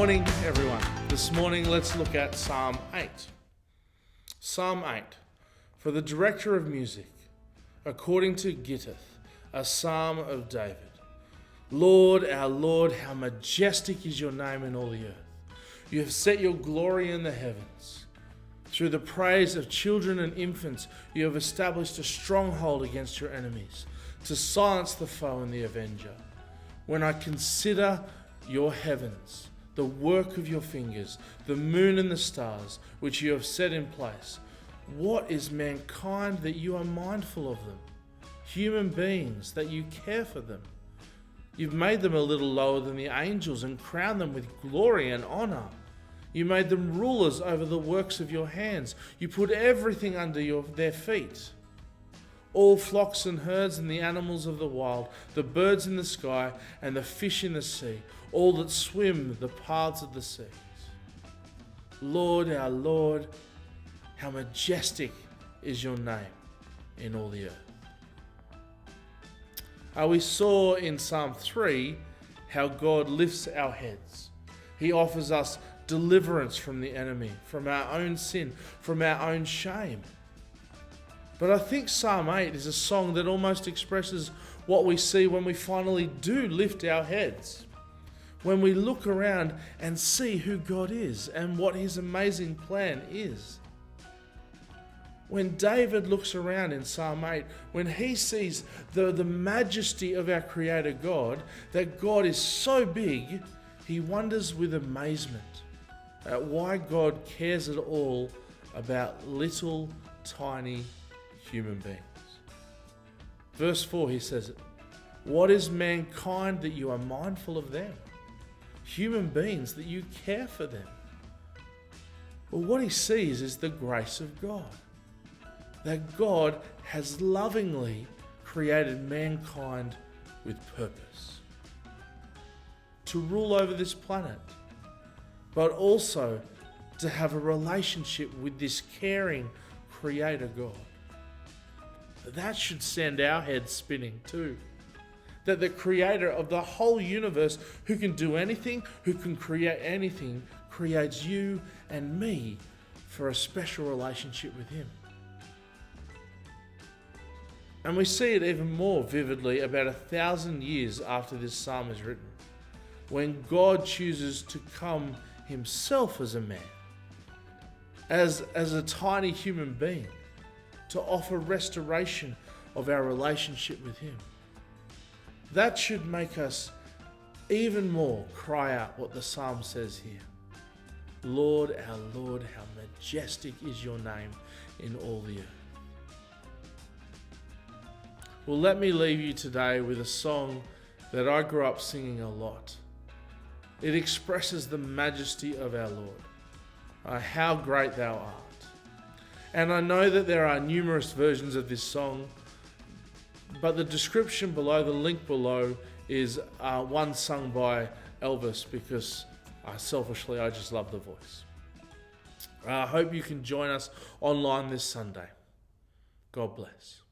morning, everyone. This morning, let's look at Psalm 8. Psalm 8. For the director of music, according to Gittith, a psalm of David. Lord, our Lord, how majestic is your name in all the earth. You have set your glory in the heavens. Through the praise of children and infants, you have established a stronghold against your enemies, to silence the foe and the avenger. When I consider your heavens, the work of your fingers, the moon and the stars, which you have set in place, what is mankind that you are mindful of them? Human beings that you care for them. You've made them a little lower than the angels and crowned them with glory and honor. You made them rulers over the works of your hands. You put everything under their feet. All flocks and herds and the animals of the wild, the birds in the sky and the fish in the sea, all that swim the paths of the seas. Lord, our Lord, how majestic is your name in all the earth. We saw in Psalm 3 how God lifts our heads. He offers us deliverance from the enemy, from our own sin, from our own shame. But I think Psalm 8 is a song that almost expresses what we see when we finally do lift our heads. When we look around and see who God is and what his amazing plan is. When David looks around in Psalm 8, when he sees the majesty of our Creator God, that God is so big, he wonders with amazement at why God cares at all about little tiny human beings. Verse 4, he says it. What is mankind that you are mindful of them? Human beings that you care for them. Well, what he sees is the grace of God. That God has lovingly created mankind with purpose. To rule over this planet, but also to have a relationship with this caring Creator God. That should send our heads spinning too. That the Creator of the whole universe, who can do anything, who can create anything, creates you and me for a special relationship with Him. And we see it even more vividly about 1,000 years after this psalm is written, when God chooses to come Himself as a man, as a tiny human being, to offer restoration of our relationship with Him. That should make us even more cry out what the psalm says here. Lord, our Lord, how majestic is your name in all the earth. Well, let me leave you today with a song that I grew up singing a lot. It expresses the majesty of our Lord. How great thou art. And I know that there are numerous versions of this song, but the description below, the link below, is one sung by Elvis, because selfishly I just love the voice. I hope you can join us online this Sunday. God bless.